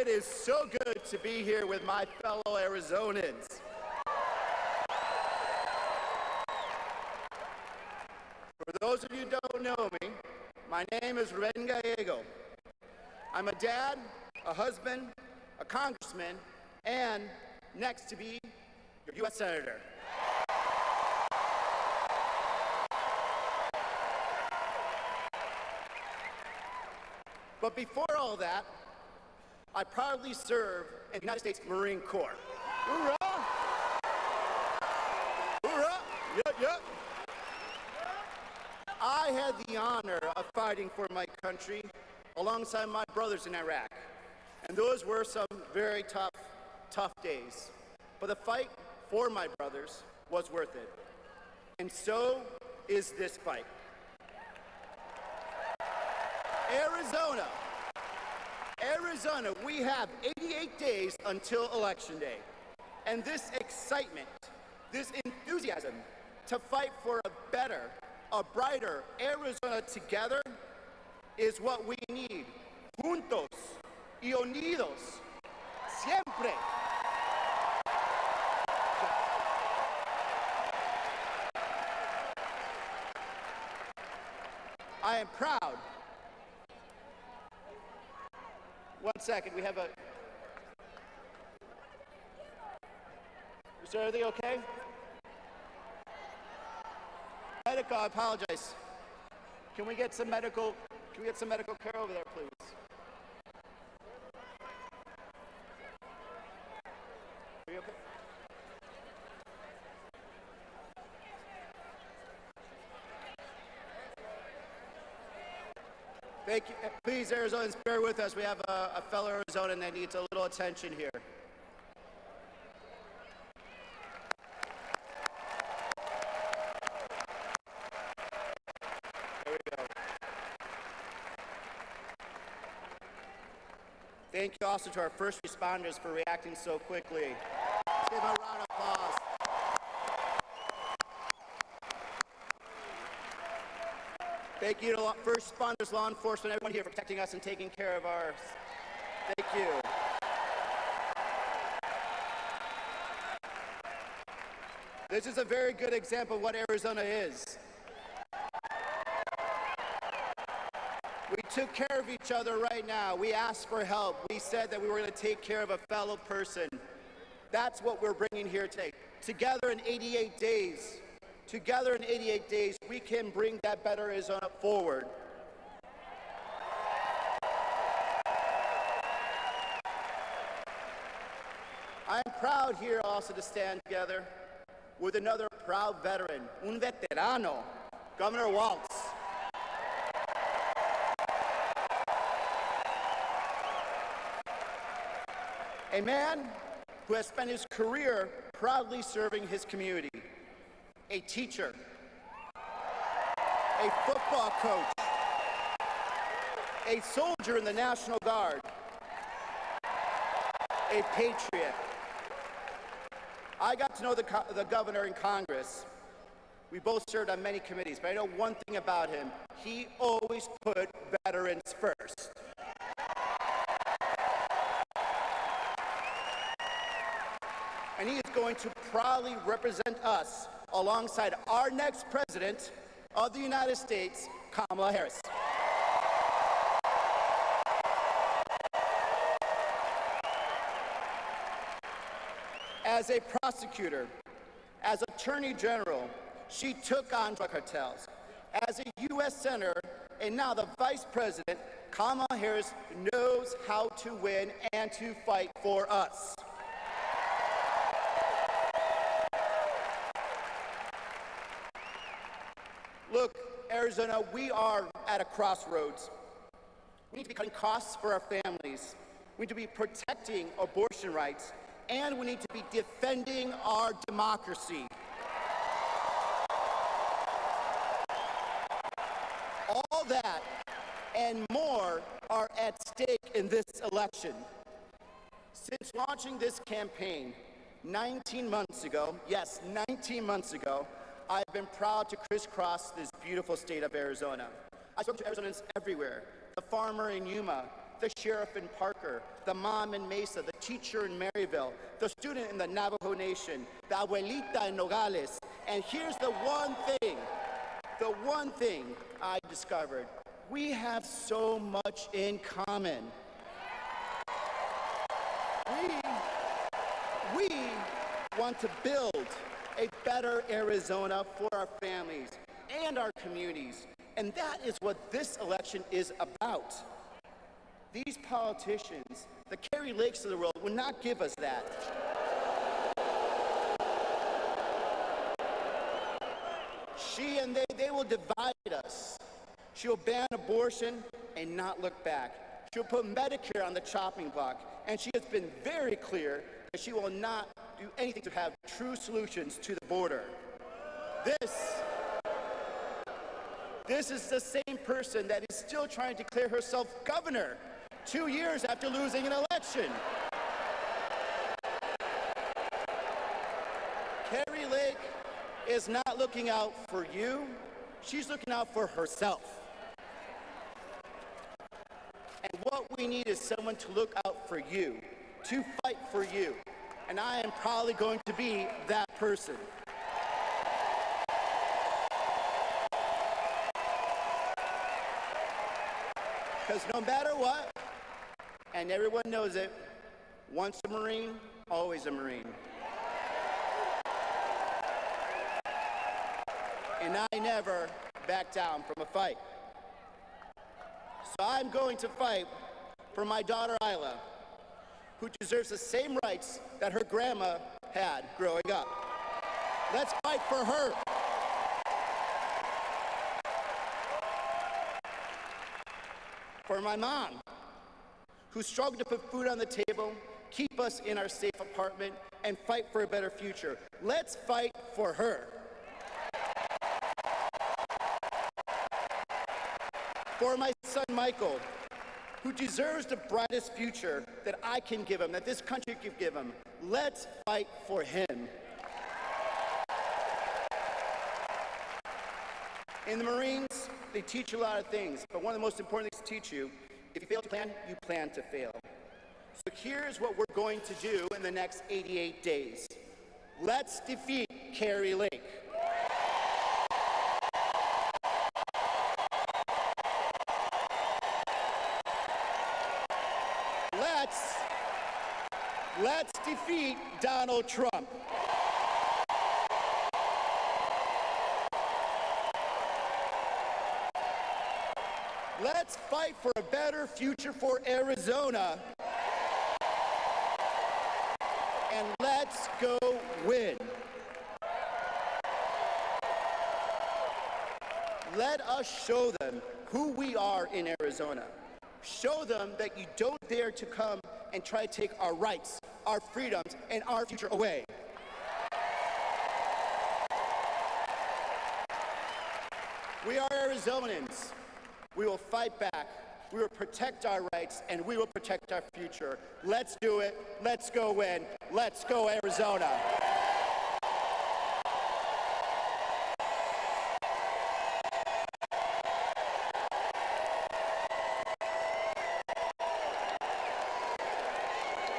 It is so good to be here with my fellow Arizonans. For those of you who don't know me, my name is Kamala Gallego. I'm a dad, a husband, a congressman, and next to be your U.S. Senator. But before all that, I proudly serve in the United States Marine Corps. Hoorah! Hoorah! Yep, yep. I had the honor of fighting for my country alongside my brothers in Iraq. And those were some very tough days. But the fight for my brothers was worth it. And so is this fight. Arizona, we have 88 days until Election Day. And this excitement, this enthusiasm to fight for a better, a brighter Arizona together is what we need. Juntos y unidos, siempre. I am proud. One second, we have a... Is everything okay? Medical, I apologize. Can we get some medical care over there, please? Are you okay? Thank you. Please, Arizonans, bear with us. We have a fellow Arizonan that needs a little attention here. There we go. Thank you also to our first responders for reacting so quickly. Let's give them a round of applause. Thank you to first responders, law enforcement, everyone here for protecting us and taking care of ours. Thank you. This is a very good example of what Arizona is. We took care of each other right now. We asked for help. We said that we were going to take care of a fellow person. That's what we're bringing here today. Together in 88 days. Together in 88 days, we can bring that better Arizona forward. I'm proud here also to stand together with another proud veteran, un veterano, Governor Walz. A man who has spent his career proudly serving his community. A teacher, a football coach, a soldier in the National Guard, a patriot. I got to know the governor in Congress. We both served on many committees, but I know one thing about him. He always put veterans first. And he is going to proudly represent us alongside our next president of the United States, Kamala Harris. As a prosecutor, as Attorney General, she took on drug cartels. As a U.S. Senator and now the Vice President, Kamala Harris knows how to win and to fight for us. Look, Arizona, we are at a crossroads. We need to be cutting costs for our families. We need to be protecting abortion rights, and we need to be defending our democracy. All that and more are at stake in this election. Since launching this campaign 19 months ago, yes, 19 months ago, I've been proud to crisscross this beautiful state of Arizona. I spoke to Arizonans everywhere, the farmer in Yuma, the sheriff in Parker, the mom in Mesa, the teacher in Maryville, the student in the Navajo Nation, the abuelita in Nogales. And here's the one thing I discovered. We have so much in common. We want to build a better Arizona for our families and our communities. And that is what this election is about. These politicians, the Kari Lakes of the world, will not give us that. She and they will divide us. She'll ban abortion and not look back. She'll put Medicare on the chopping block. And she has been very clear that she will not do anything to have true solutions to the border. This is the same person that is still trying to declare herself governor 2 years after losing an election. Kari Lake is not looking out for you. She's looking out for herself. And what we need is someone to look out for you, to fight for you. And I am probably going to be that person. Because no matter what, and everyone knows it, once a Marine, always a Marine. And I never back down from a fight. So I'm going to fight for my daughter Isla, who deserves the same rights that her grandma had growing up. Let's fight for her. For my mom, who struggled to put food on the table, keep us in our safe apartment, and fight for a better future. Let's fight for her. For my son Michael, who deserves the brightest future that I can give him, that this country can give him. Let's fight for him. In the Marines, they teach you a lot of things, but one of the most important things to teach you, if you fail to plan, you plan to fail. So here's what we're going to do in the next 88 days. Let's defeat Kari Lake. Let's defeat Donald Trump. Let's fight for a better future for Arizona. And let's go win. Let us show them who we are in Arizona. Show them that you don't dare to come and try to take our rights, our freedoms, and our future away. We are Arizonans. We will fight back. We will protect our rights, and we will protect our future. Let's do it. Let's go win. Let's go Arizona.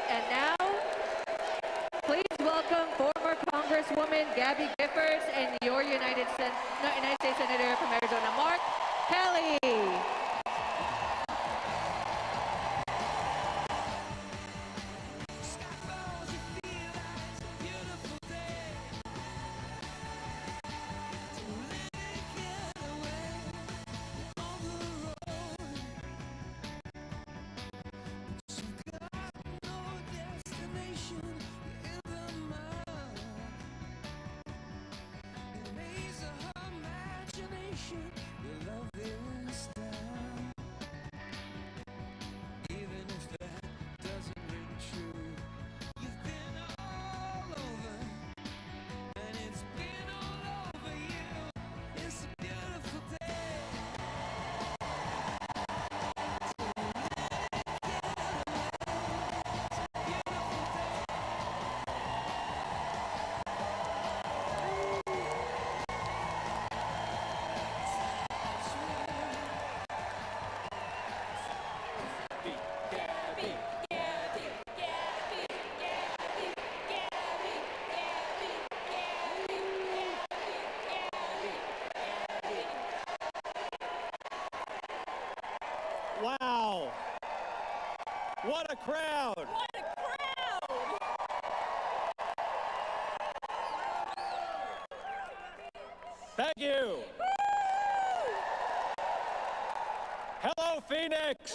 And now, please welcome former Congresswoman Gabby Giffords and your United States Senator from Arizona, Mark Kelly. Your love is style. What a crowd! What a crowd! Thank you. Hello, Phoenix.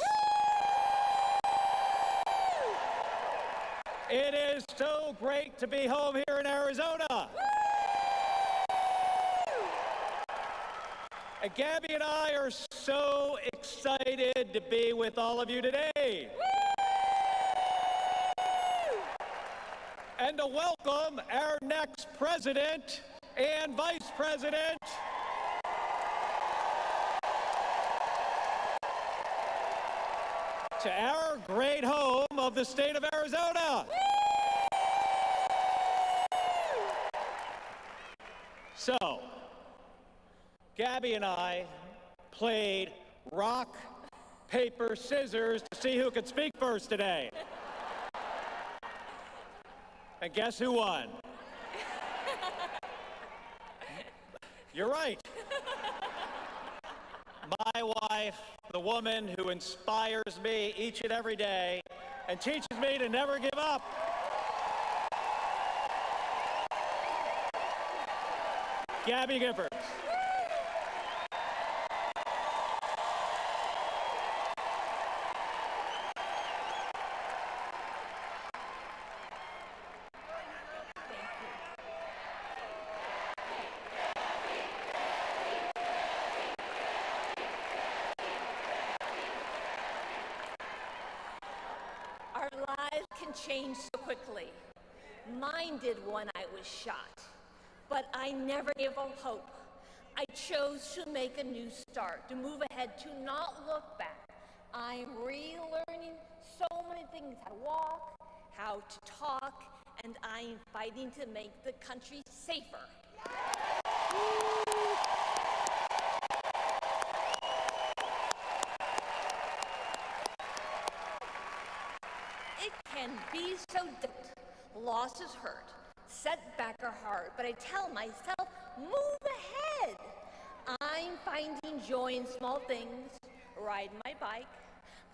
It is so great to be home here in Arizona. And Gabby and I are so excited to be with all of you today. And to welcome our next president and vice president. To our great home of the state of Arizona. So, Gabby and I played rock, paper, scissors to see who could speak first today. And guess who won? You're right. My wife, the woman who inspires me each and every day and teaches me to never give up. Gabby Giffords. Our lives can change so quickly. Mine did when I was shot, but I never gave up hope. I chose to make a new start, to move ahead, to not look back. I'm relearning so many things, how to walk, how to talk, and I'm fighting to make the country safer. It can be so difficult. Loss is hurt. Setbacks are hard, but I tell myself, move ahead. I'm finding joy in small things, riding my bike,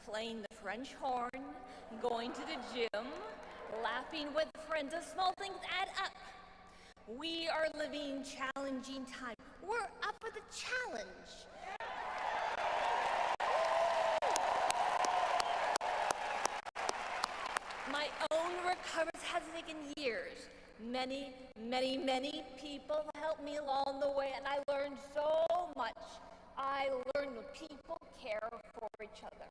playing the French horn, going to the gym, laughing with friends. The small things add up. We are living challenging times. We're up for the challenge. My own recovery has taken years. Many, many, many people helped me along the way, and I learned so much. I learned that people care for each other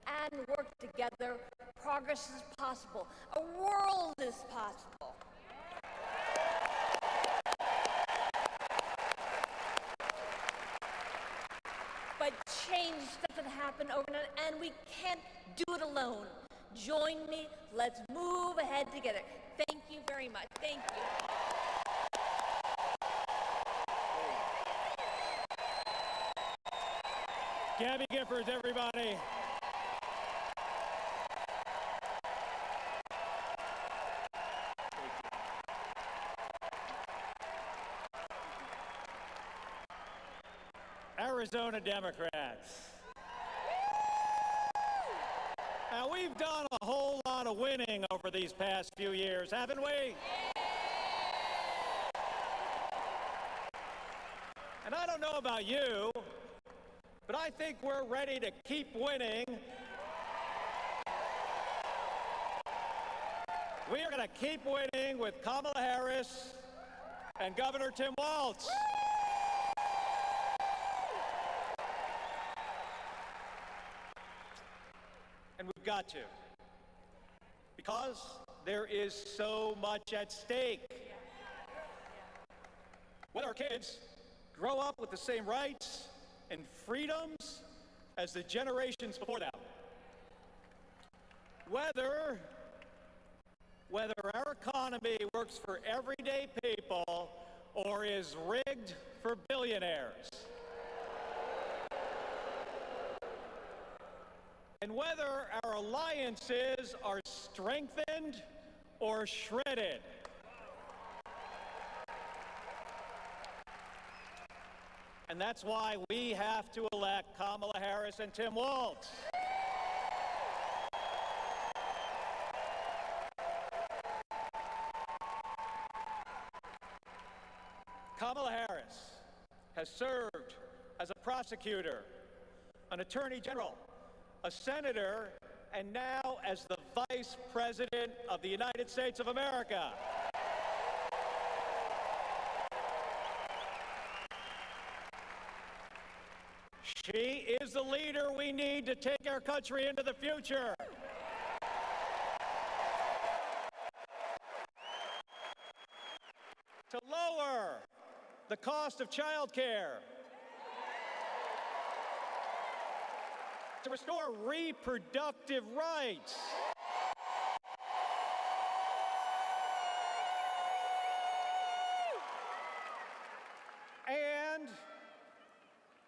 and work together. Progress is possible. A world is possible. But change doesn't happen overnight, and we can't do it alone. Join me. Let's move ahead together. Thank you very much. Thank you. Gabby Giffords, everybody. Arizona Democrats. Now, we've done a whole lot of winning over these past few years, haven't we? And I don't know about you, but I think we're ready to keep winning. We are going to keep winning with Kamala Harris and Governor Tim Walz. And we've got to, because there is so much at stake. Whether our kids grow up with the same rights and freedoms as the generations before them, whether our economy works for everyday people or is rigged for billionaires, and whether our alliances are strengthened or shredded. And that's why we have to elect Kamala Harris and Tim Walz. Kamala Harris has served as a prosecutor, an attorney general, a senator, and now as the Vice President of the United States of America. She is the leader we need to take our country into the future. To lower the cost of child care, to restore reproductive rights, and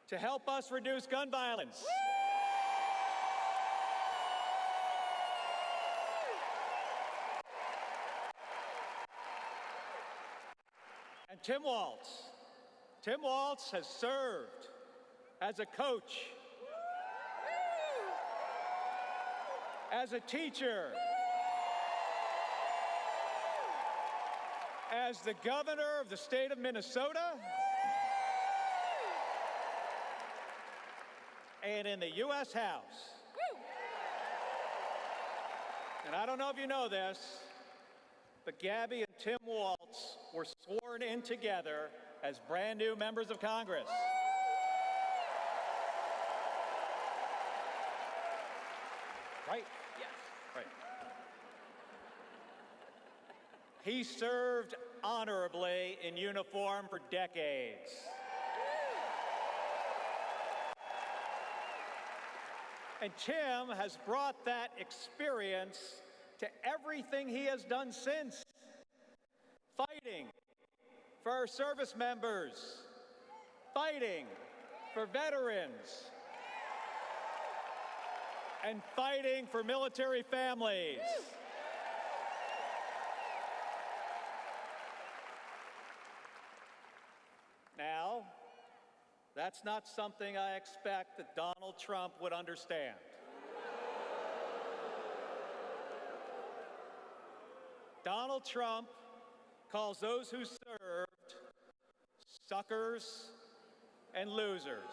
to help us reduce gun violence. And Tim Walz has served as a coach, as a teacher, as the governor of the state of Minnesota, and in the U.S. House. And I don't know if you know this, but Gabby and Tim Walz were sworn in together as brand new members of Congress. Right? Yes. Right. He served honorably in uniform for decades. And Tim has brought that experience to everything he has done since. Fighting for our service members, fighting for veterans, and fighting for military families. Now, that's not something I expect that Donald Trump would understand. Donald Trump calls those who served suckers and losers.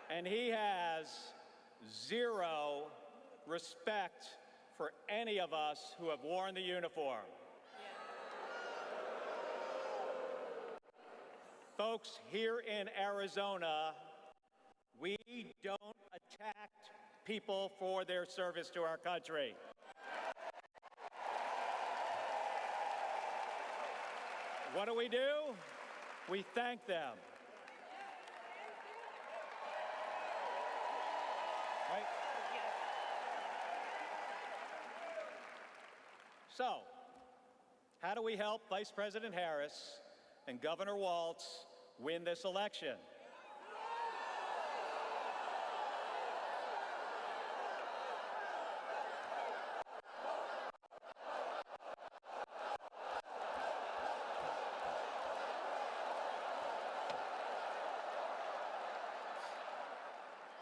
And he has zero respect for any of us who have worn the uniform. Folks, here in Arizona, we don't attack people for their service to our country. What do? We thank them. Right? So, how do we help Vice President Harris and Governor Walz win this election?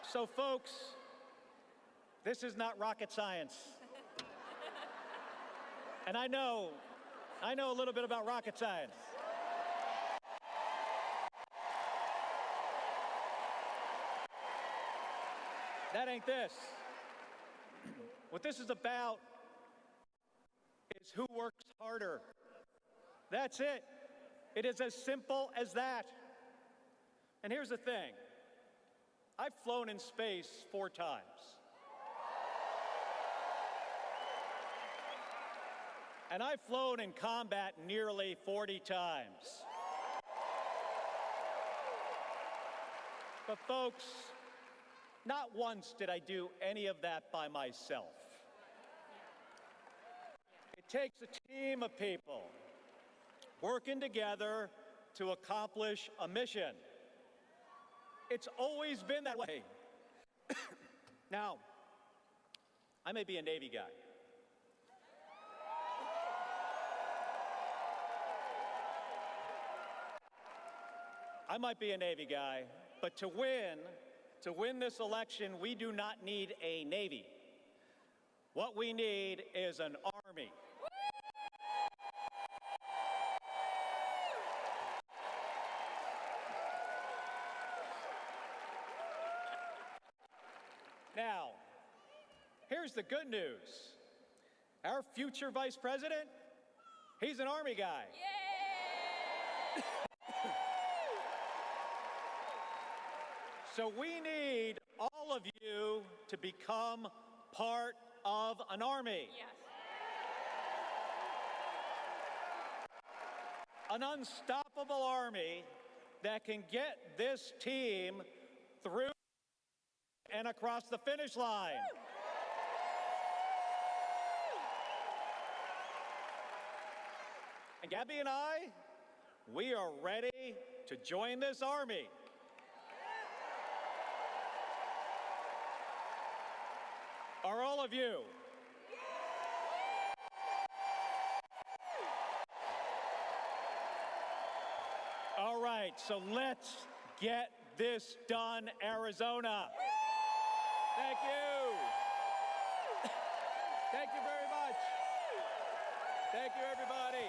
So, folks, this is not rocket science. And I know a little bit about rocket science. That ain't this. What this is about is who works harder. That's it. It is as simple as that. And here's the thing. I've flown in space 4 times. And I've flown in combat nearly 40 times. But folks, not once did I do any of that by myself. It takes a team of people working together to accomplish a mission. It's always been that way. Now, I may be a Navy guy. I might be a Navy guy, but to win this election, we do not need a Navy. What we need is an Army. Now, here's the good news. Our future vice president, he's an Army guy. Yay! So we need all of you to become part of an army. Yes. An unstoppable army that can get this team through and across the finish line. And Gabby and I, we are ready to join this army. Are all of you? All right, so let's get this done, Arizona. Thank you. Thank you very much. Thank you, everybody.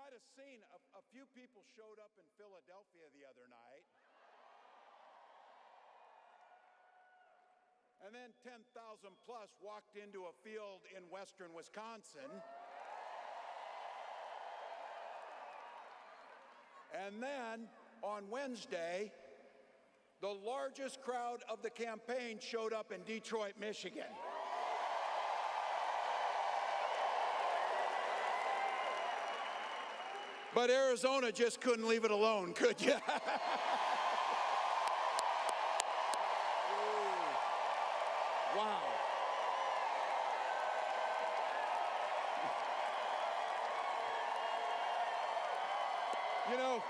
might have seen a few people showed up in Philadelphia the other night. And then 10,000 plus walked into a field in western Wisconsin. And then on Wednesday, the largest crowd of the campaign showed up in Detroit, Michigan. But Arizona just couldn't leave it alone, could you? Wow. You know,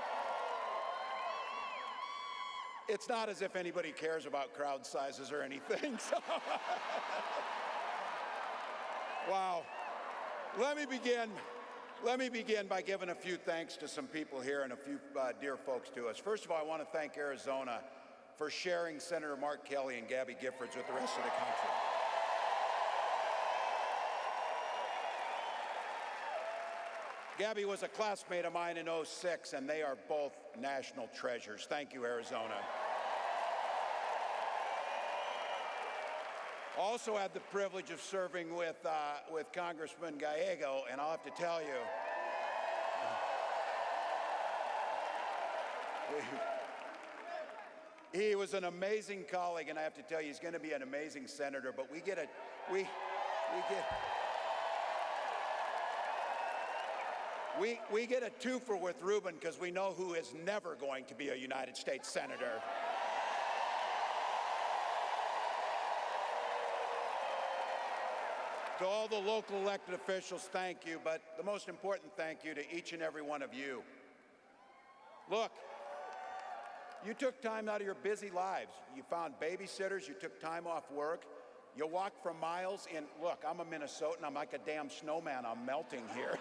it's not as if anybody cares about crowd sizes or anything. So. Wow. Let me begin by giving a few thanks to some people here and a few dear folks to us. First of all, I want to thank Arizona for sharing Senator Mark Kelly and Gabby Giffords with the rest of the country. Gabby was a classmate of mine in '06, and they are both national treasures. Thank you, Arizona. Also had the privilege of serving with Congressman Gallego, and I'll have to tell you, he was an amazing colleague, and I have to tell you, he's going to be an amazing senator. But we get a twofer with Ruben because we know who is never going to be a United States senator. To all the local elected officials, thank you, but the most important thank you to each and every one of you. Look, you took time out of your busy lives. You found babysitters, you took time off work, you walked for miles in, look, I'm a Minnesotan, I'm like a damn snowman, I'm melting here.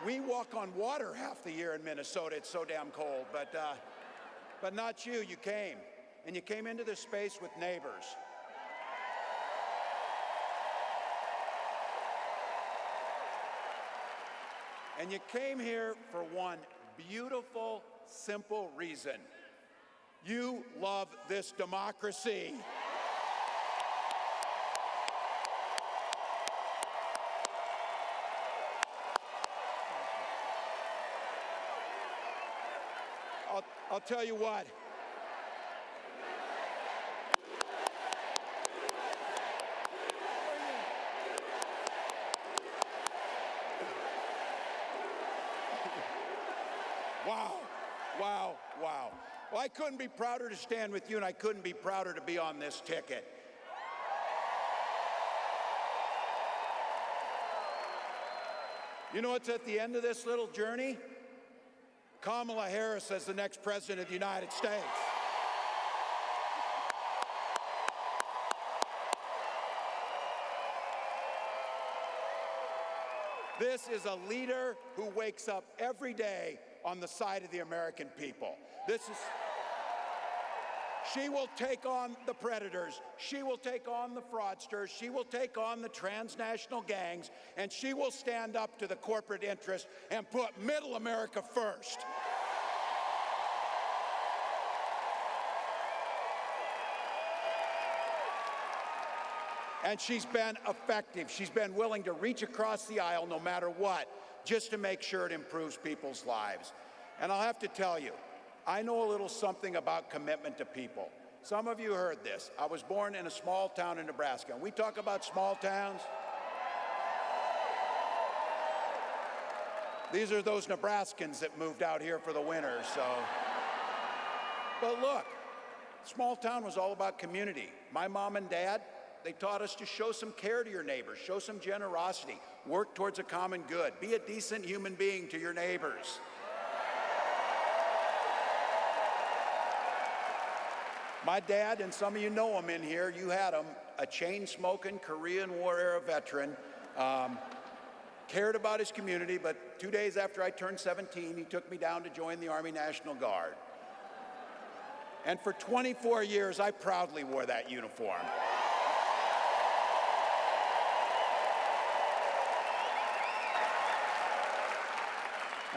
We walk on water half the year in Minnesota, it's so damn cold, but not you, you came. And you came into this space with neighbors. And you came here for one beautiful, simple reason. You love this democracy. I'll tell you what. Wow. Well, I couldn't be prouder to stand with you, and I couldn't be prouder to be on this ticket. You know what's at the end of this little journey? Kamala Harris as the next president of the United States. This is a leader who wakes up every day on the side of the American people. She will take on the predators, she will take on the fraudsters, she will take on the transnational gangs, and she will stand up to the corporate interest and put middle America first. And she's been effective. She's been willing to reach across the aisle no matter what, just to make sure it improves people's lives. And I'll have to tell you, I know a little something about commitment to people. Some of you heard this. I was born in a small town in Nebraska. And we talk about small towns. These are those Nebraskans that moved out here for the winter, so. But look, small town was all about community. My mom and dad, they taught us to show some care to your neighbors, show some generosity, work towards a common good, be a decent human being to your neighbors. My dad, and some of you know him in here, you had him, a chain-smoking Korean War era veteran, cared about his community, but 2 days after I turned 17, he took me down to join the Army National Guard. And for 24 years, I proudly wore that uniform.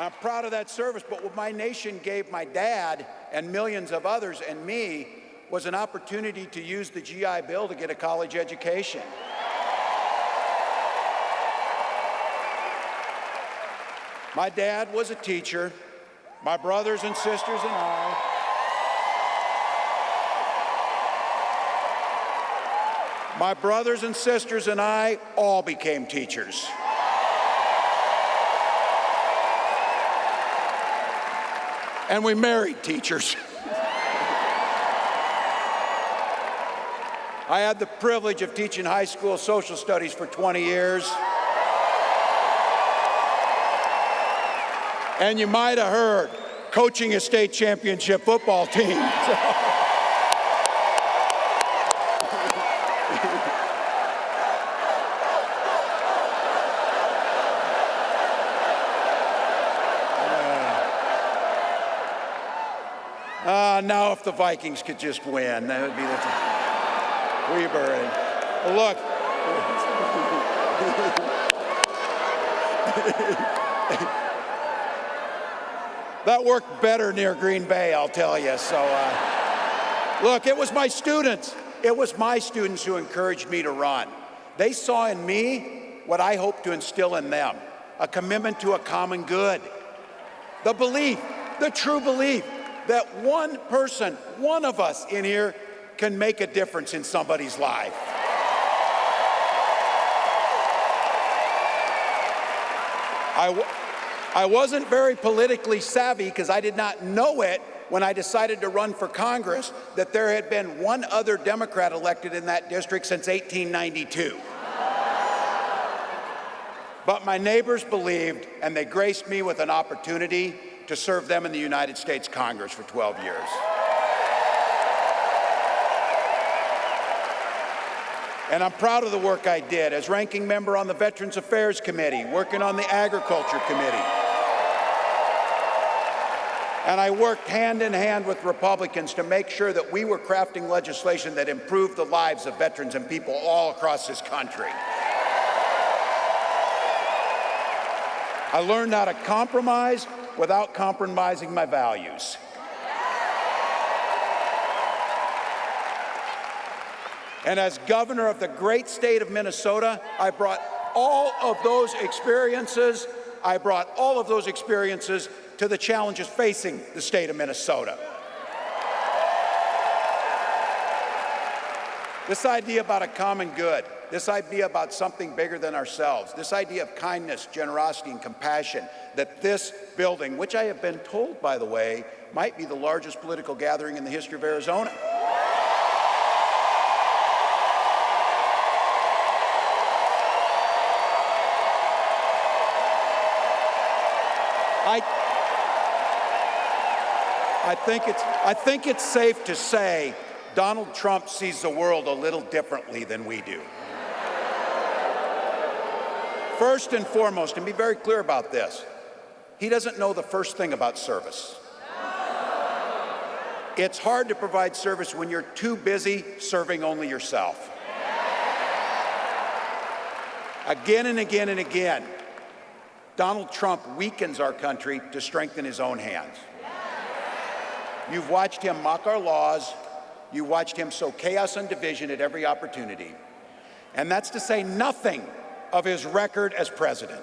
I'm proud of that service, but what my nation gave my dad and millions of others and me was an opportunity to use the GI Bill to get a college education. My dad was a teacher. My brothers and sisters and I all became teachers. And we married teachers. I had the privilege of teaching high school social studies for 20 years. And you might have heard, coaching a state championship football team. Now if the Vikings could just win, that would be the Weber. And look. That worked better near Green Bay, I'll tell you. So, look, it was my students. It was my students who encouraged me to run. They saw in me what I hope to instill in them, a commitment to a common good. The belief, the true belief, that one person, one of us in here can make a difference in somebody's life. I wasn't very politically savvy because I did not know it when I decided to run for Congress that there had been one other Democrat elected in that district since 1892. But my neighbors believed, and they graced me with an opportunity to serve them in the United States Congress for 12 years. And I'm proud of the work I did as ranking member on the Veterans Affairs Committee, working on the Agriculture Committee. And I worked hand in hand with Republicans to make sure that we were crafting legislation that improved the lives of veterans and people all across this country. I learned how to compromise without compromising my values. And as governor of the great state of Minnesota, I brought all of those experiences to the challenges facing the state of Minnesota. This idea about a common good, this idea about something bigger than ourselves, this idea of kindness, generosity, and compassion, that this building, which I have been told, by the way, might be the largest political gathering in the history of Arizona. I think it's safe to say Donald Trump sees the world a little differently than we do. First and foremost, and be very clear about this, he doesn't know the first thing about service. It's hard to provide service when you're too busy serving only yourself. Again and again and again, Donald Trump weakens our country to strengthen his own hands. You've watched him mock our laws. You watched him sow chaos and division at every opportunity. And that's to say nothing of his record as president.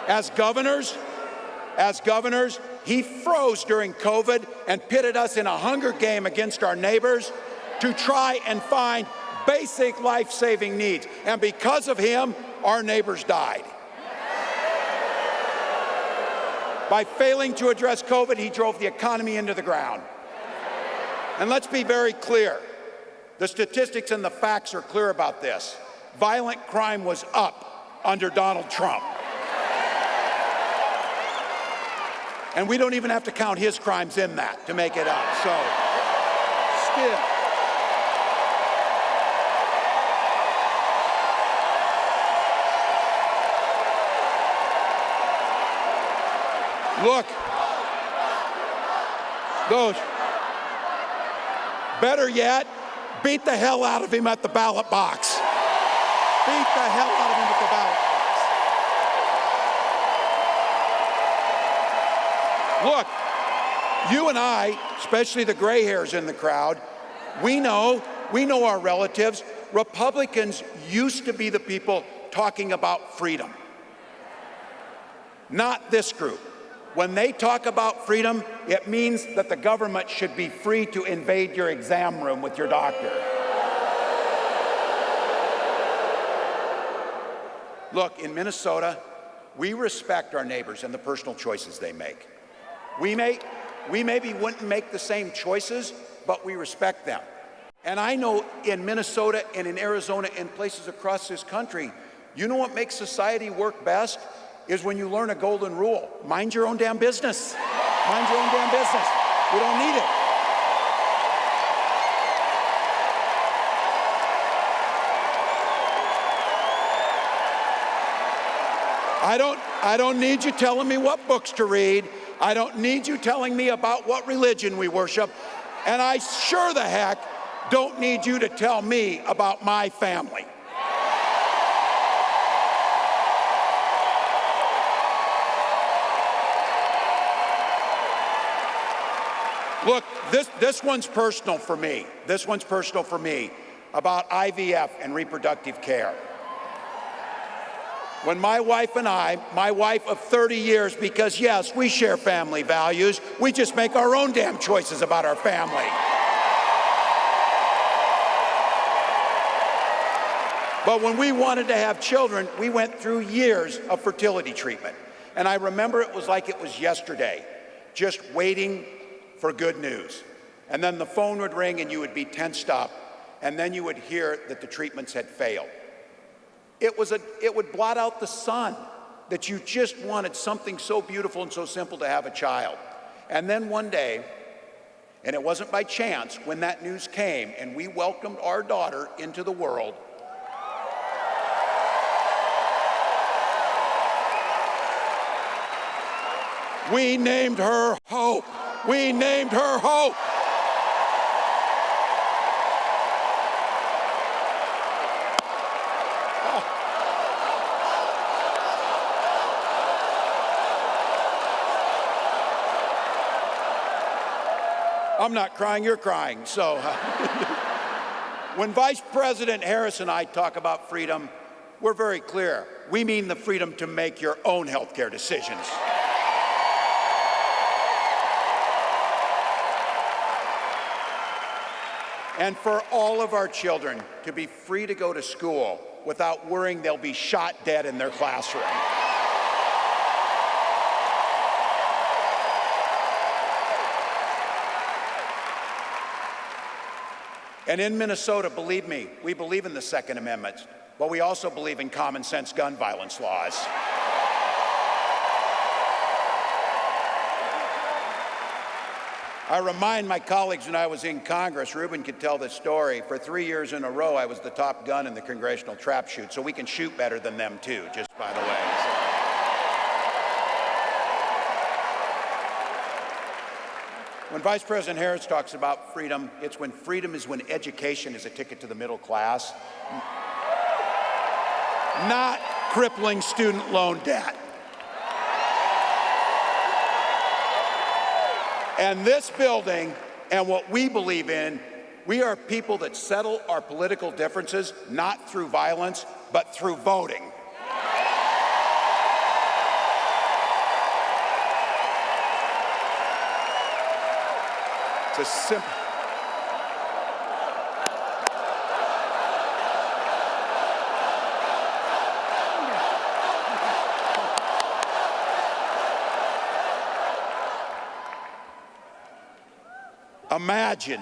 As governors, he froze during COVID and pitted us in a hunger game against our neighbors to try and find basic life-saving needs. And because of him, our neighbors died. By failing to address COVID, he drove the economy into the ground. And let's be very clear. The statistics and the facts are clear about this. Violent crime was up under Donald Trump. And we don't even have to count his crimes in that to make it up. So, still. Look, those, better yet, beat the hell out of him at the ballot box. Beat the hell out of him at the ballot Look, you and I, especially the gray hairs in the crowd, we know our relatives. Republicans used to be the people talking about freedom. Not this group. When they talk about freedom, it means that the government should be free to invade your exam room with your doctor. Look, in Minnesota, we respect our neighbors and the personal choices they make. We maybe wouldn't make the same choices, but we respect them. And I know in Minnesota and in Arizona and places across this country, you know what makes society work best? Is when you learn a golden rule. Mind your own damn business. Mind your own damn business. We don't need it. I don't need you telling me what books to read. I don't need you telling me about what religion we worship. And I sure the heck don't need you to tell me about my family. Look, this one's personal for me. This one's personal for me about IVF and reproductive care. When my wife and I, my wife of 30 years, because yes, we share family values, we just make our own damn choices about our family. But when we wanted to have children, we went through years of fertility treatment. And I remember it was like it was yesterday, just waiting for good news. And then the phone would ring and you would be tensed up, and then you would hear that the treatments had failed. It would blot out the sun that you just wanted something so beautiful and so simple to have a child. And then one day, and it wasn't by chance, when that news came and we welcomed our daughter into the world, we named her Hope. We named her Hope. I'm not crying, you're crying. So when Vice President Harris and I talk about freedom, we're very clear. We mean the freedom to make your own healthcare decisions. And for all of our children to be free to go to school without worrying they'll be shot dead in their classroom. And in Minnesota, believe me, we believe in the Second Amendment, but we also believe in common sense gun violence laws. I remind my colleagues when I was in Congress, Ruben could tell this story, for 3 years in a row I was the top gun in the congressional trap shoot, so we can shoot better than them too, just by the way. When Vice President Harris talks about freedom, it's when freedom is when education is a ticket to the middle class, not crippling student loan debt. And this building and what we believe in, we are people that settle our political differences not through violence, but through voting. It's a simple. Imagine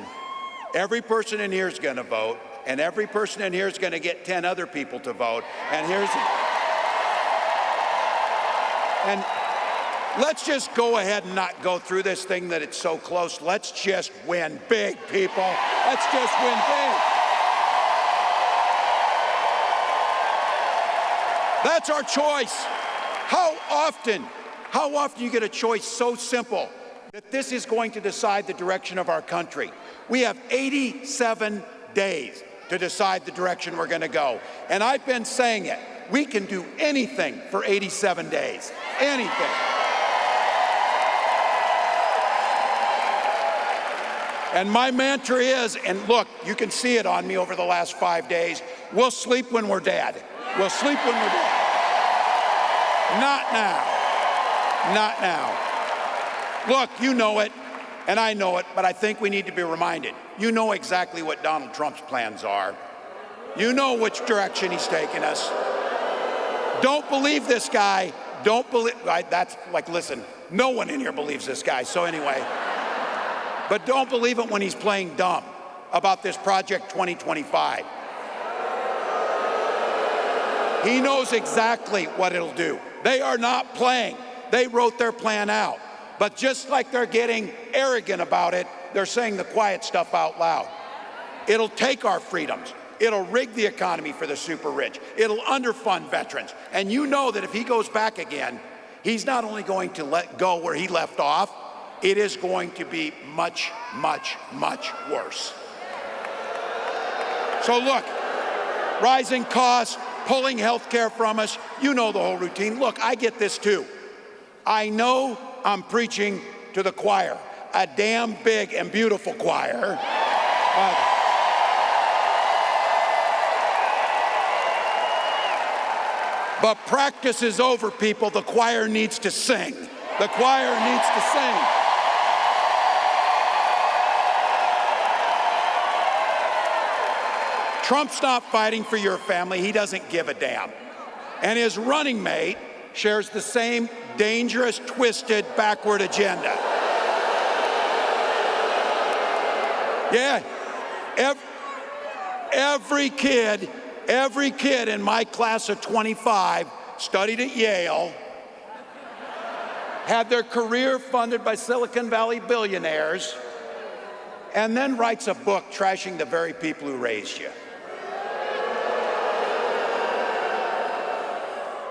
every person in here is going to vote, and every person in here is going to get 10 other people to vote. And let's just go ahead and not go through this thing that it's so close. Let's just win big, people. Let's just win big. That's our choice. How often you get a choice so simple that this is going to decide the direction of our country? We have 87 days to decide the direction we're going to go. And I've been saying it. We can do anything for 87 days. Anything. And my mantra is, and look, you can see it on me over the last 5 days, we'll sleep when we're dead. We'll sleep when we're dead. Not now. Not now. Look, you know it, and I know it, but I think we need to be reminded. You know exactly what Donald Trump's plans are. You know which direction he's taking us. Don't believe this guy. Don't believe, that's like, listen, no one in here believes this guy, so anyway. But don't believe it when he's playing dumb about this Project 2025. He knows exactly what it'll do. They are not playing. They wrote their plan out. But just like they're getting arrogant about it, they're saying the quiet stuff out loud. It'll take our freedoms. It'll rig the economy for the super rich. It'll underfund veterans. And you know that if he goes back again, he's not only going to let go where he left off, it is going to be much, much, much worse. So look, rising costs, pulling health care from us, you know the whole routine. Look, I get this too. I know I'm preaching to the choir, a damn big and beautiful choir. But practice is over, people. The choir needs to sing. The choir needs to sing. Trump's not fighting for your family. He doesn't give a damn. And his running mate shares the same dangerous, twisted, backward agenda. Yeah, every kid in my class of 25 studied at Yale, had their career funded by Silicon Valley billionaires, and then writes a book trashing the very people who raised you.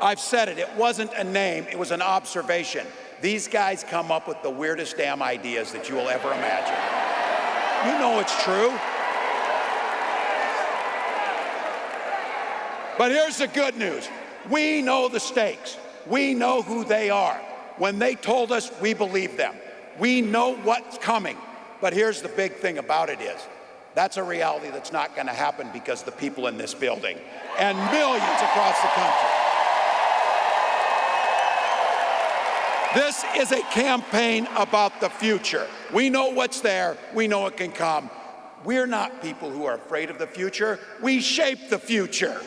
I've said it, it wasn't a name, it was an observation. These guys come up with the weirdest damn ideas that you will ever imagine. You know it's true. But here's the good news. We know the stakes. We know who they are. When they told us, we believed them. We know what's coming. But here's the big thing about it is, that's a reality that's not going to happen because the people in this building and millions across the country. This is a campaign about the future. We know what's there. We know it can come. We're not people who are afraid of the future. We shape the future.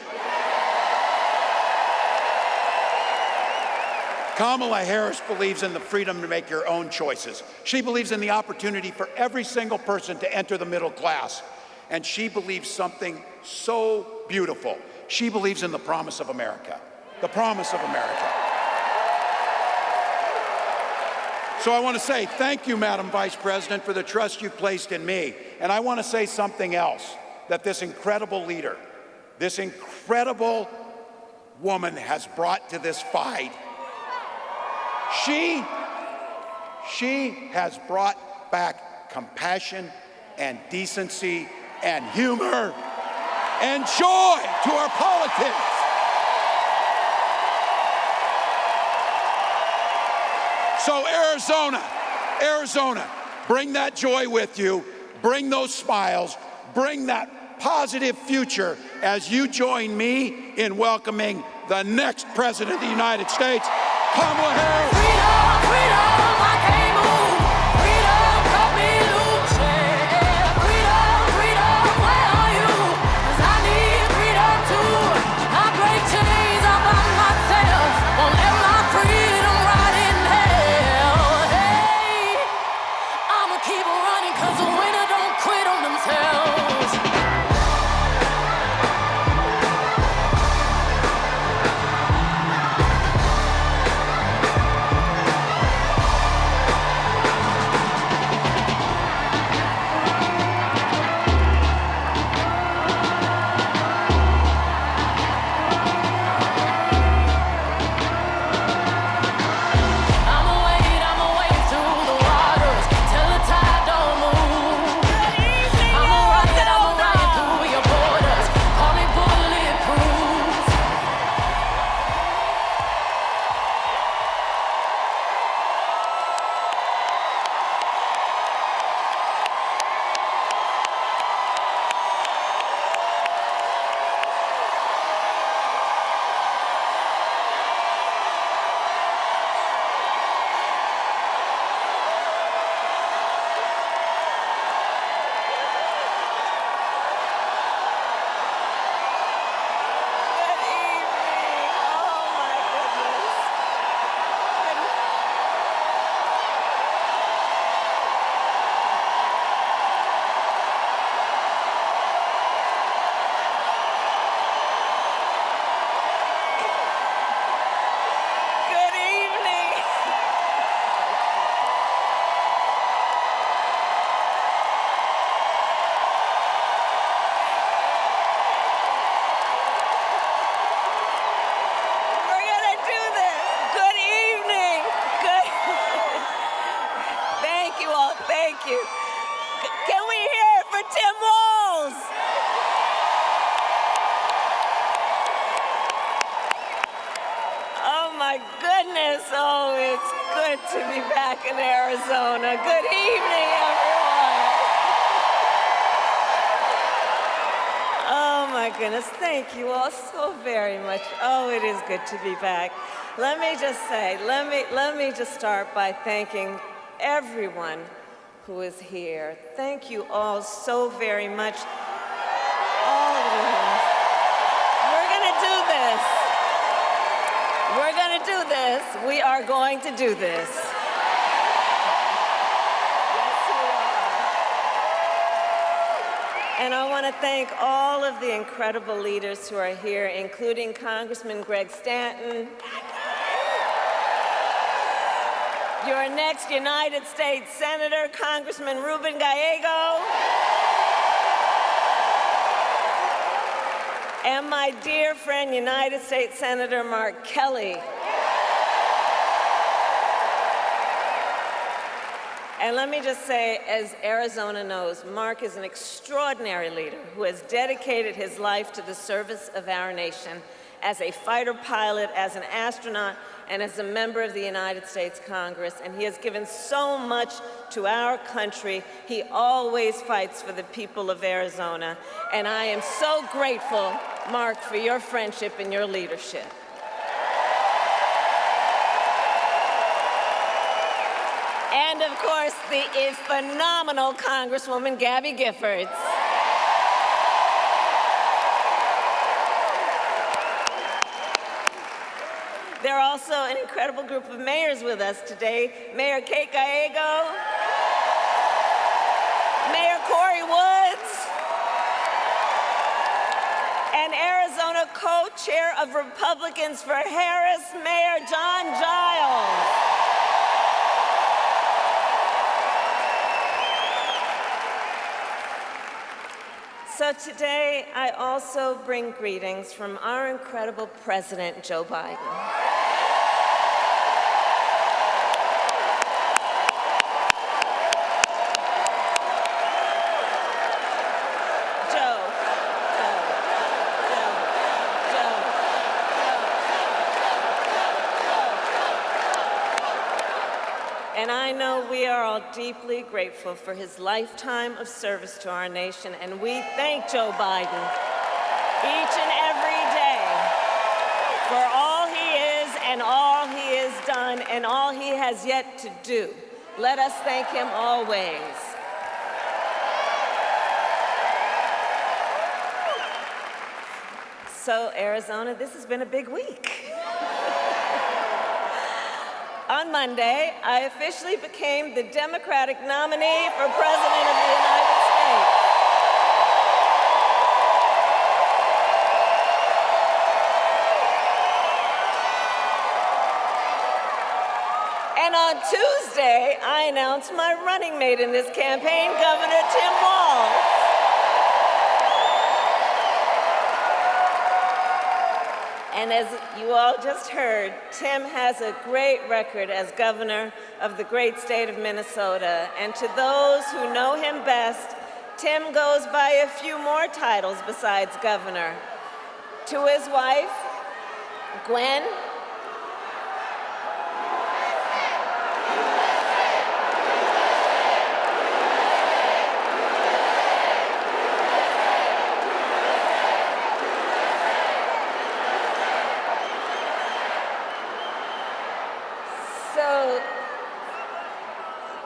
Kamala Harris believes in the freedom to make your own choices. She believes in the opportunity for every single person to enter the middle class. And she believes something so beautiful. She believes in the promise of America. The promise of America. So I want to say thank you, Madam Vice President, for the trust you've placed in me. And I want to say something else, that this incredible leader, this incredible woman has brought to this fight. She has brought back compassion and decency and humor and joy to our politics. So Arizona, bring that joy with you, bring those smiles, bring that positive future as you join me in welcoming the next President of the United States, Kamala Harris. Freedom, freedom, I can't move. Freedom, cut me loose. Yeah. Freedom, freedom, where are you? 'Cause I need freedom too. I break chains all by myself. Won't let my freedom rot in hell. Hey, I'ma keep running 'cause the winner don't quit on themselves. my goodness. Oh, it's good to be back in Arizona. Good evening, everyone. Oh, my goodness. Thank you all so very much. Oh, it is good to be back. Let me just say, let me just start by thanking everyone who is here. Thank you all so very much. All of you. We're going to do this. We're going to do this. We are going to do this. Yes, we are. And I want to thank all of the incredible leaders who are here, including Congressman Greg Stanton, your next United States Senator, Congressman Ruben Gallego, and my dear friend, United States Senator Mark Kelly. And let me just say, as Arizona knows, Mark is an extraordinary leader who has dedicated his life to the service of our nation as a fighter pilot, as an astronaut, and as a member of the United States Congress. And he has given so much to our country. He always fights for the people of Arizona. And I am so grateful, Mark, for your friendship and your leadership. And of course, the phenomenal Congresswoman Gabby Giffords. There are also an incredible group of mayors with us today. Mayor Kate Gallego, Mayor Corey Woods, and Arizona co-chair of Republicans for Harris, Mayor John Giles. So today, I also bring greetings from our incredible President, Joe Biden. And I know we are all deeply grateful for his lifetime of service to our nation, and we thank Joe Biden each and every day for all he is and all he has done and all he has yet to do. Let us thank him always. So, Arizona, this has been a big week. On Monday, I officially became the Democratic nominee for President of the United States. And on Tuesday, I announced my running mate in this campaign, Governor Tim Walz. And as you all just heard, Tim has a great record as governor of the great state of Minnesota. And to those who know him best, Tim goes by a few more titles besides governor. To his wife, Gwen,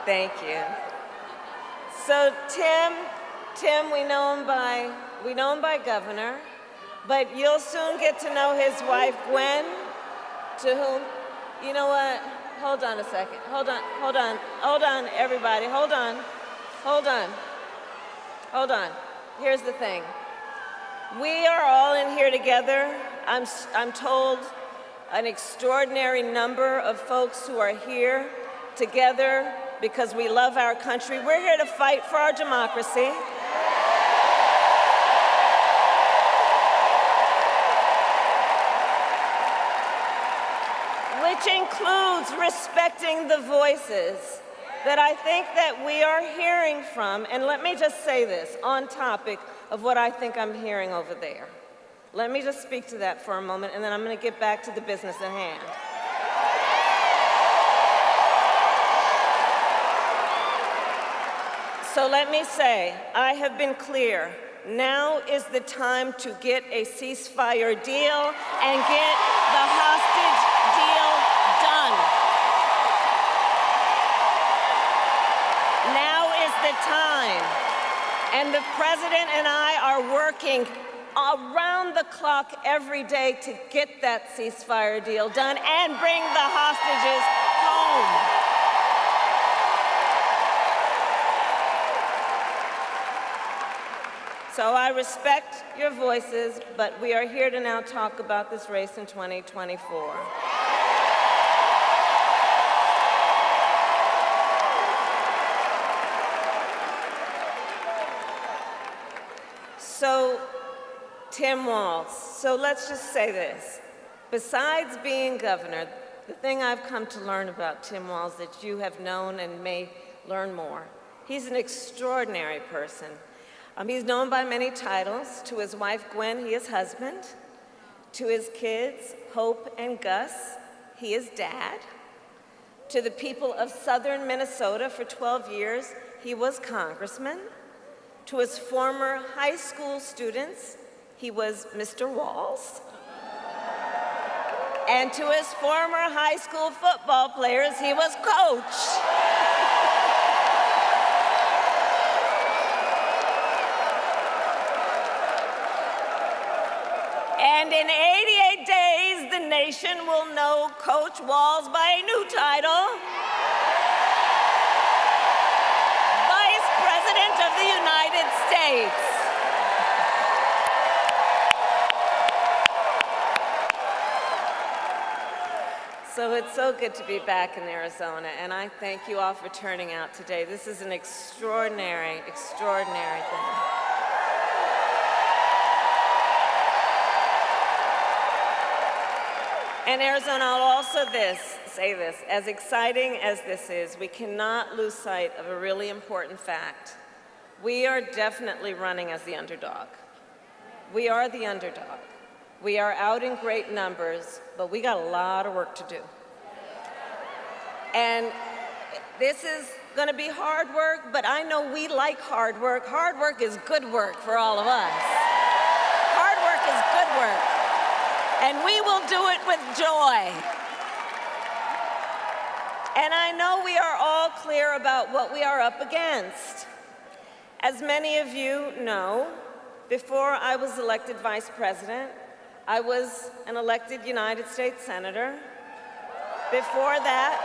thank you. So Tim, we know him by governor, but you'll soon get to know his wife, Gwen, to whom, you know what? Hold on a second. Hold on, everybody. Hold on. Here's the thing. We are all in here together. I'm told an extraordinary number of folks who are here together because we love our country. We're here to fight for our democracy. Which includes respecting the voices that I think that we are hearing from. And let me just say this on topic of what I think I'm hearing over there. Let me just speak to that for a moment, and then I'm going to get back to the business at hand. So let me say, I have been clear. Now is the time to get a ceasefire deal and get the hostage deal done. Now is the time. And the president and I are working around the clock every day to get that ceasefire deal done and bring the hostages home. So I respect your voices, but we are here to now talk about this race in 2024. So, Tim Walz, so let's just say this. Besides being governor, the thing I've come to learn about Tim Walz that you have known and may learn more, he's an extraordinary person. He's known by many titles. To his wife, Gwen, he is husband. To his kids, Hope and Gus, he is dad. To the people of southern Minnesota for 12 years, he was congressman. To his former high school students, he was Mr. Walz. And to his former high school football players, he was coach. And in 88 days, the nation will know Coach Walz by a new title, Vice President of the United States. So it's so good to be back in Arizona, and I thank you all for turning out today. This is an extraordinary, extraordinary thing. And Arizona, I'll also say this, as exciting as this is, we cannot lose sight of a really important fact. We are definitely running as the underdog. We are the underdog. We are out in great numbers, but we got a lot of work to do. And this is gonna be hard work, but I know we like hard work. Hard work is good work for all of us. Hard work is good work. And we will do it with joy. And I know we are all clear about what we are up against. As many of you know, before I was elected vice president, I was an elected United States Senator. Before that,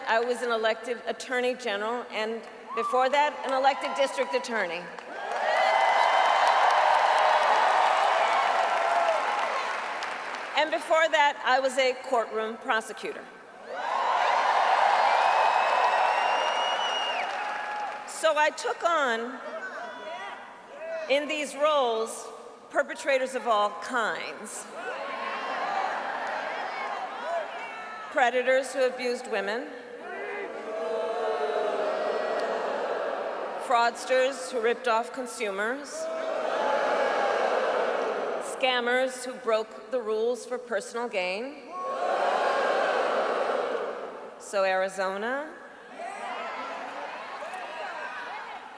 I was an elected Attorney General, and before that, an elected District Attorney. And before that, I was a courtroom prosecutor. So I took on, in these roles, perpetrators of all kinds. Predators who abused women, fraudsters who ripped off consumers, scammers who broke the rules for personal gain. So Arizona,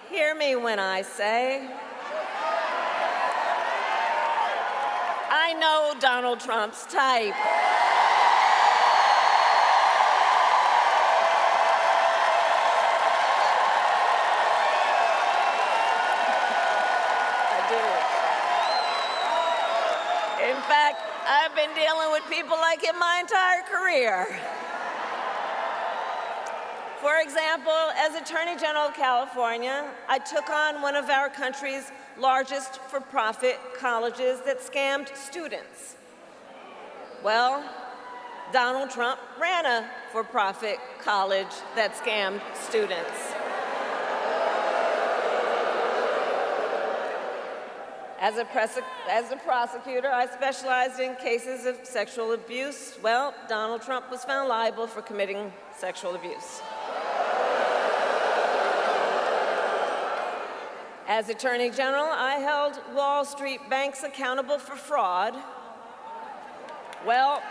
hear me when I say, I know Donald Trump's type. In fact, I've been dealing with people like him my entire career. For example, as Attorney General of California, I took on one of our country's largest for-profit colleges that scammed students. Well, Donald Trump ran a for-profit college that scammed students. As a prosecutor, I specialized in cases of sexual abuse. Well, Donald Trump was found liable for committing sexual abuse. As Attorney General, I held Wall Street banks accountable for fraud. Well,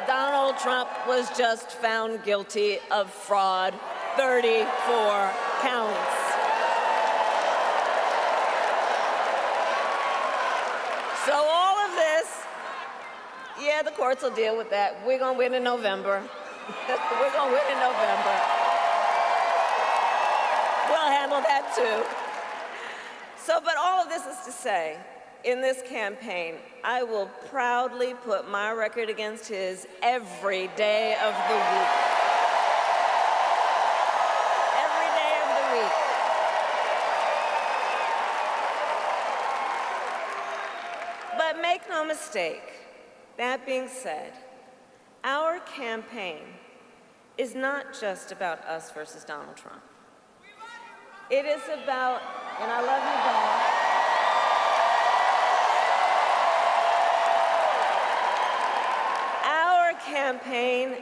Donald Trump was just found guilty of fraud 34 counts. So all of this, yeah, the courts will deal with that. We're going to win in November. We're going to win in November. We'll handle that too. So, but all of this is to say, in this campaign, I will proudly put my record against his every day of the week. Every day of the week. But make no mistake, that being said, our campaign is not just about us versus Donald Trump. It is about, and I love you, Bob. Our campaign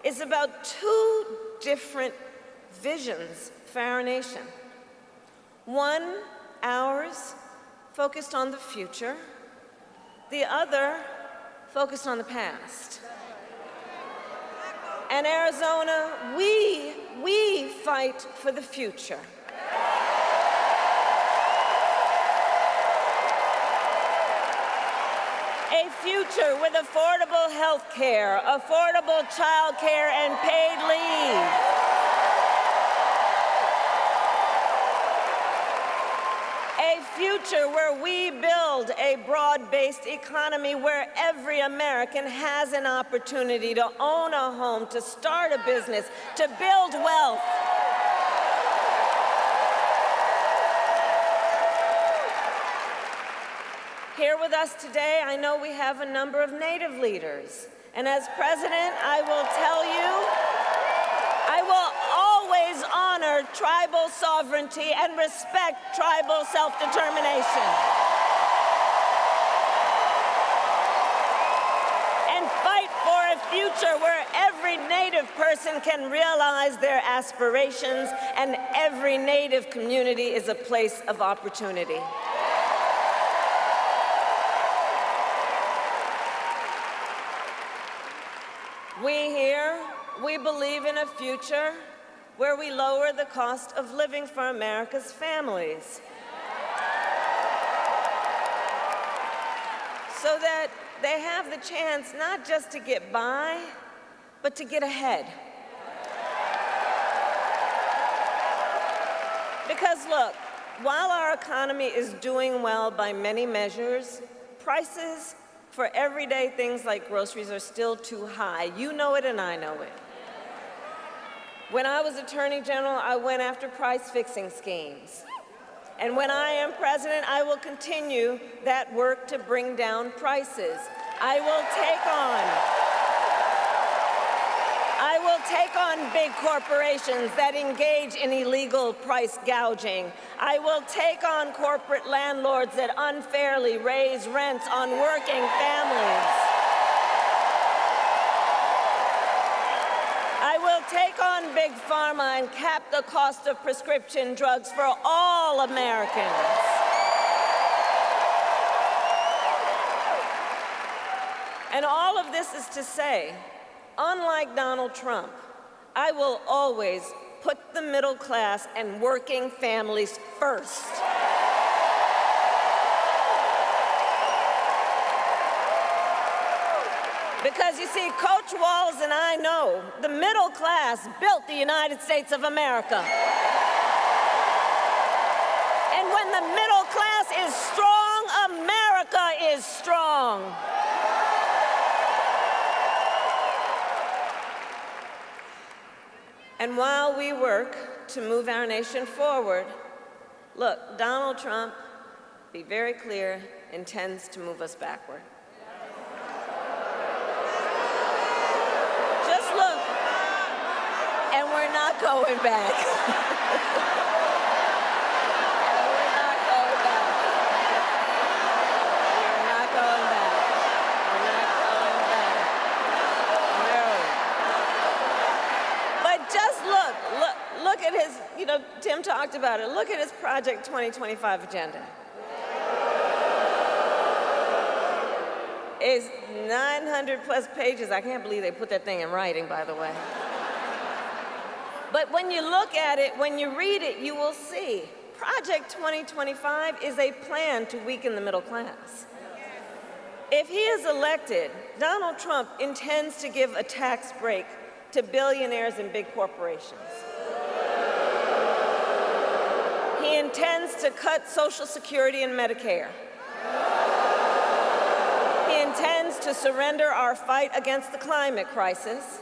is about two different visions for our nation. One, ours, focused on the future. The other, focused on the past. And Arizona, we fight for the future. A future with affordable health care, affordable child care, and paid leave. A future where we build a broad-based economy where every American has an opportunity to own a home, to start a business, to build wealth. Here with us today, I know we have a number of Native leaders. And as president, I will tell you, I will always honor tribal sovereignty and respect tribal self-determination. And fight for a future where every Native person can realize their aspirations and every Native community is a place of opportunity. We believe in a future where we lower the cost of living for America's families so that they have the chance not just to get by, but to get ahead. Because look, while our economy is doing well by many measures, prices for everyday things like groceries are still too high. You know it and I know it. When I was Attorney General, I went after price-fixing schemes. And when I am president, I will continue that work to bring down prices. I will take on big corporations that engage in illegal price gouging. I will take on corporate landlords that unfairly raise rents on working families. I will take on big pharma and cap the cost of prescription drugs for all Americans. And all of this is to say, unlike Donald Trump, I will always put the middle class and working families first. Because you see, Coach Walz and I know the middle class built the United States of America. And when the middle class is strong, America is strong. And while we work to move our nation forward, look, Donald Trump, be very clear, intends to move us backward. Just look, and we're not going back. We're not going back. We're not going back. We're not going back. No. But just look at his, Tim talked about it. Look at his Project 2025 agenda. It's 900 plus pages. I can't believe they put that thing in writing, by the way. But when you look at it, when you read it, you will see Project 2025 is a plan to weaken the middle class. If he is elected, Donald Trump intends to give a tax break to billionaires and big corporations. He intends to cut Social Security and Medicare. He intends to surrender our fight against the climate crisis.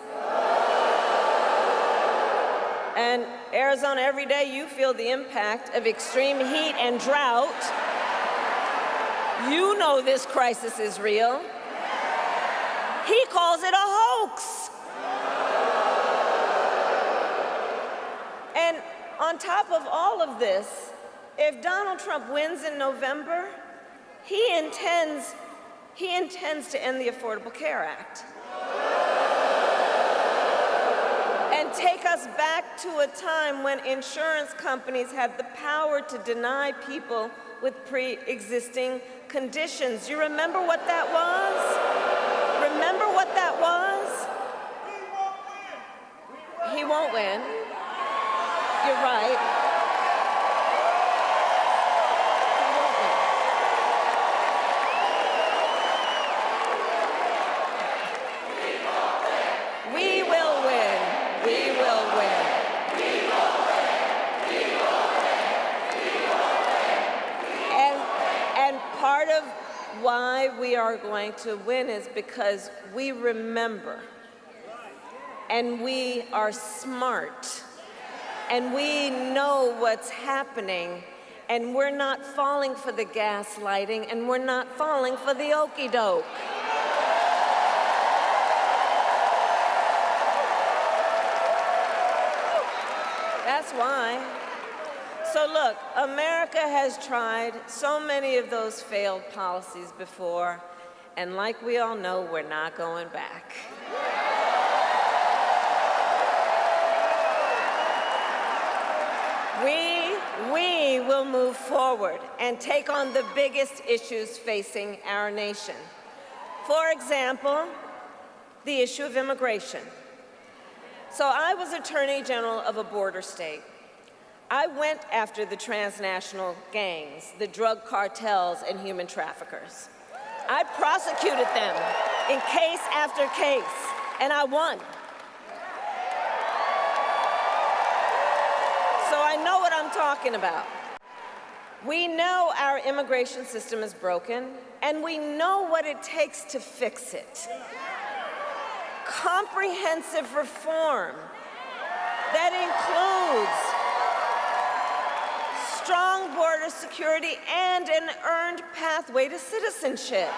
And Arizona, every day you feel the impact of extreme heat and drought. You know this crisis is real. He calls it a hoax. And on top of all of this, if Donald Trump wins in November, he intends to end the Affordable Care Act and take us back to a time when insurance companies had the power to deny people with pre-existing conditions. You remember what that was? Remember what that was? He won't win. You're right. We will win. We will win. And part of why we are going to win is because we remember, and we are smart, and we know what's happening, and we're not falling for the gaslighting, and we're not falling for the okey doke. That's why. So look, America has tried so many of those failed policies before, and like we all know, we're not going back. We will move forward and take on the biggest issues facing our nation. For example, the issue of immigration. So I was Attorney General of a border state. I went after the transnational gangs, the drug cartels, and human traffickers. I prosecuted them in case after case, and I won. So I know what I'm talking about. We know our immigration system is broken, and we know what it takes to fix it. Comprehensive reform that includes strong border security and an earned pathway to citizenship.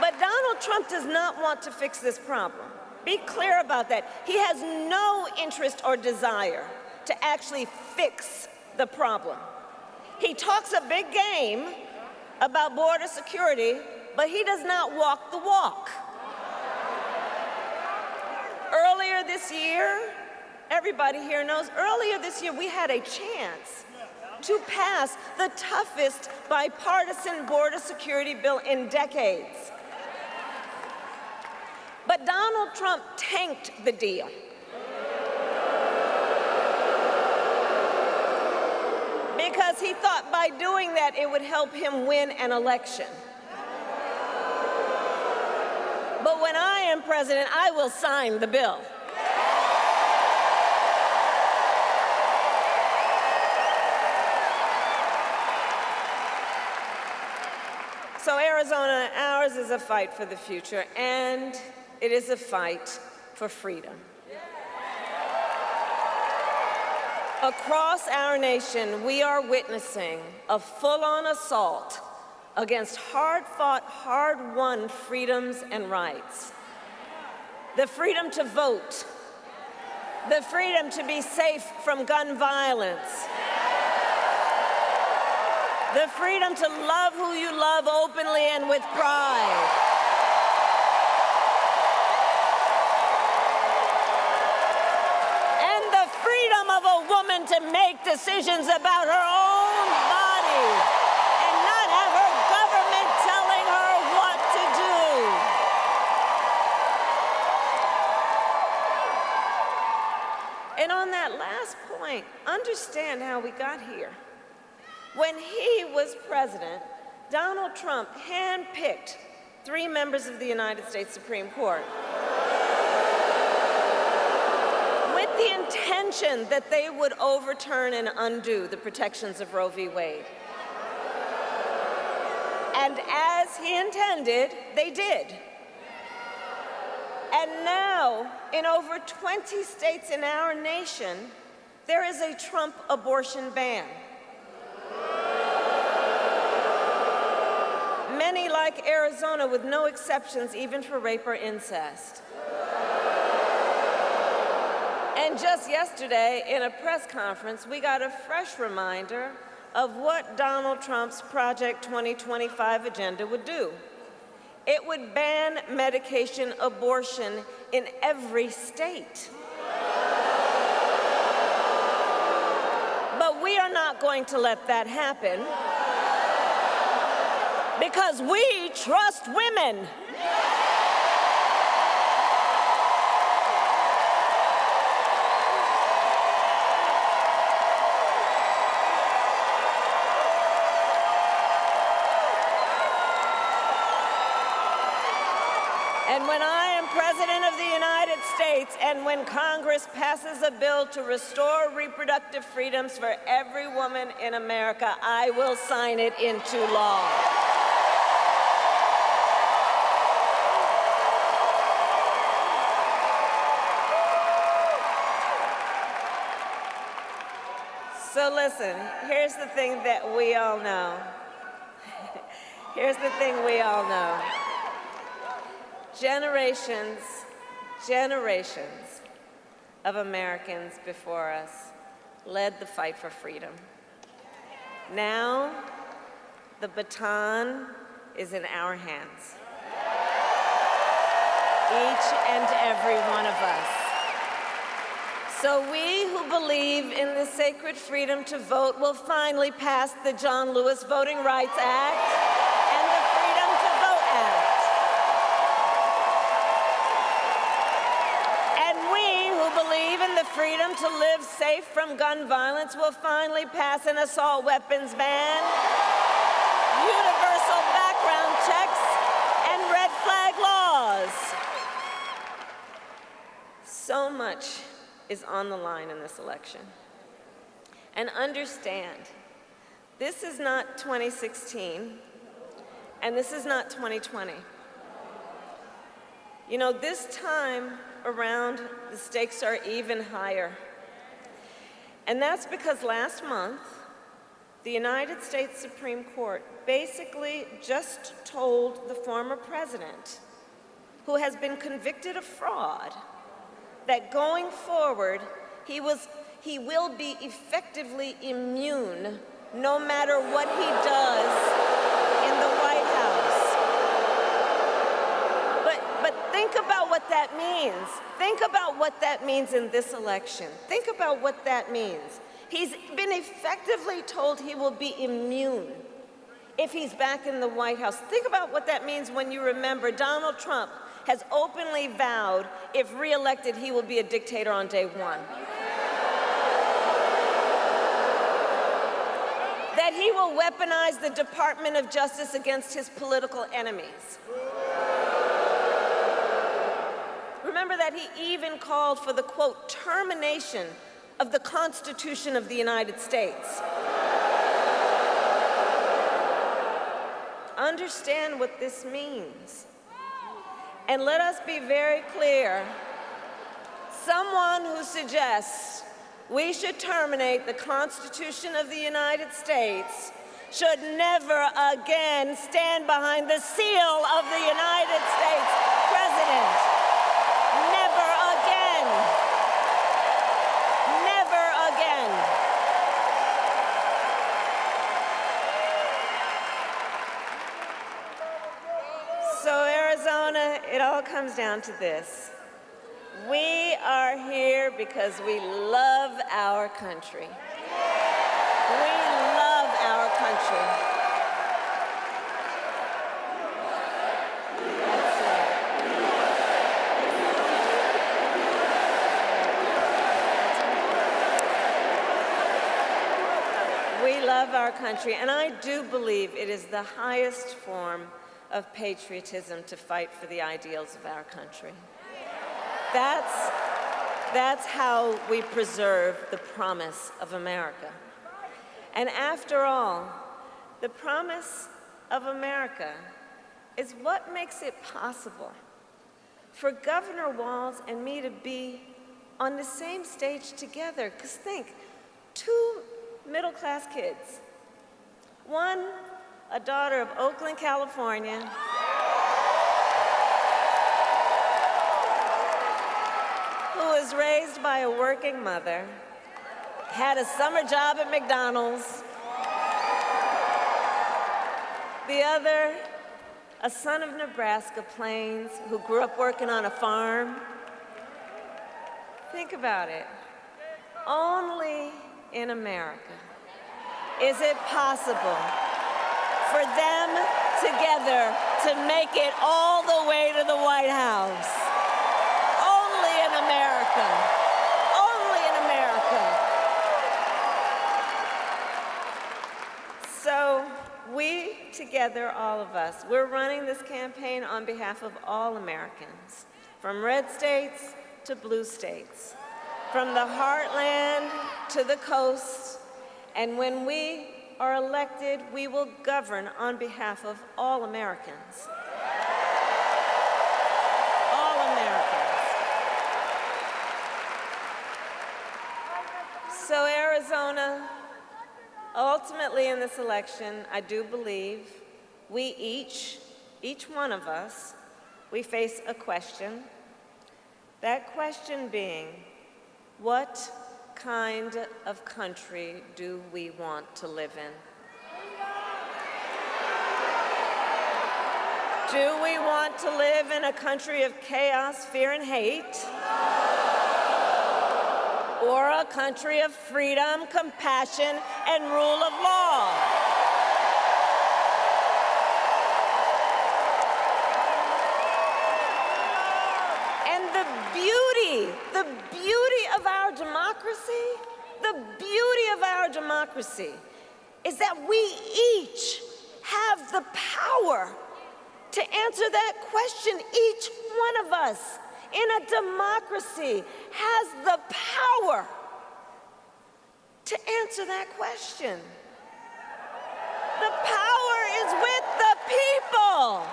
But Donald Trump does not want to fix this problem. Be clear about that. He has no interest or desire to actually fix the problem. He talks a big game about border security, but he does not walk the walk. Earlier this year, everybody here knows, earlier this year we had a chance to pass the toughest bipartisan border security bill in decades. But Donald Trump tanked the deal. Because he thought by doing that it would help him win an election. But when I am president, I will sign the bill. So Arizona, ours is a fight for the future, and it is a fight for freedom. Across our nation, we are witnessing a full-on assault against hard-fought, hard-won freedoms and rights. The freedom to vote, the freedom to be safe from gun violence, the freedom to love who you love openly and with pride. And the freedom of a woman to make decisions about her own body and not have her government tell And on that last point, understand how we got here. When he was president, Donald Trump handpicked 3 members of the United States Supreme Court with the intention that they would overturn and undo the protections of Roe v. Wade. And as he intended, they did. And now, in over 20 states in our nation, there is a Trump abortion ban. Many like Arizona with no exceptions, even for rape or incest. And just yesterday, in a press conference, we got a fresh reminder of what Donald Trump's Project 2025 agenda would do. It would ban medication abortion in every state. But we are not going to let that happen because we trust women. And when I am President of the United States, and when Congress passes a bill to restore reproductive freedoms for every woman in America, I will sign it into law. So listen, here's the thing that we all know. Here's the thing we all know. Generations of Americans before us led the fight for freedom. Now, the baton is in our hands. Each and every one of us. So we who believe in the sacred freedom to vote will finally pass the John Lewis Voting Rights Act and the Freedom to Vote Act. Believe in the freedom to live safe from gun violence will finally pass an assault weapons ban, universal background checks, and red flag laws. So much is on the line in this election. And understand, this is not 2016, and this is not 2020. You know, this time around, the stakes are even higher. And that's because last month, the United States Supreme Court basically just told the former president, who has been convicted of fraud, that going forward, he will be effectively immune no matter what he does in the White House. But think about what that means. Think about what that means in this election. Think about what that means. He's been effectively told he will be immune if he's back in the White House. Think about what that means when you remember Donald Trump has openly vowed if reelected, he will be a dictator on day one. That he will weaponize the Department of Justice against his political enemies. Remember that he even called for the, quote, termination of the Constitution of the United States. Understand what this means. And let us be very clear. Someone who suggests we should terminate the Constitution of the United States should never again stand behind the seal of the United States president. Never again. Never again. So Arizona, it all comes down to this. We are here because we love our country. We love our country. That's We love our country, and I do believe it is the highest form of patriotism to fight for the ideals of our country. That's how we preserve the promise of America. And after all, the promise of America is what makes it possible for Governor Walz and me to be on the same stage together. Because think, two middle-class kids. One, a daughter of Oakland, California, who was raised by a working mother, had a summer job at McDonald's. The other, a son of Nebraska Plains who grew up working on a farm. Think about it. Only in America is it possible for them together to make it all the way to the White House. Only in America. Only in America. So we together, all of us, we're running this campaign on behalf of all Americans, from red states to blue states, from the heartland to the coast, and when we are elected, we will govern on behalf of all Americans. All Americans. So Arizona, ultimately in this election, I do believe we each one of us, we face a question. That question being, what kind of country do we want to live in? Do we want to live in a country of chaos, fear, and hate? Or a country of freedom, compassion, and rule of law? And the beauty of our democracy is that we each have the power to answer that question. Each one of us in a democracy has the power to answer that question. The power is with the people.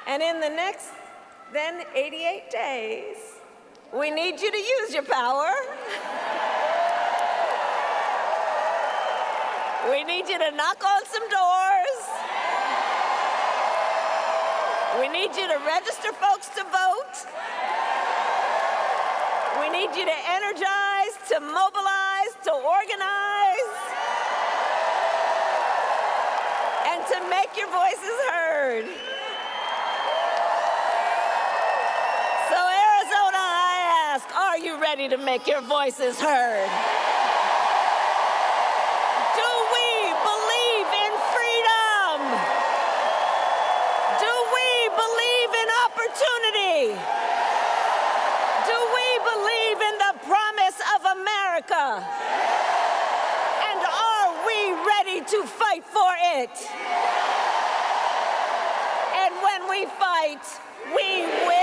And in the next, then 88 days, we need you to use your power. We need you to knock on some doors. We need you to register folks to vote. We need you to energize, to mobilize, to organize, and to make your voices heard. So Arizona, I ask, are you ready to make your voices heard? Do we believe in freedom? Do we believe in opportunity? Do we believe in the promise of America? And are we ready to fight for it? And when we fight, we will.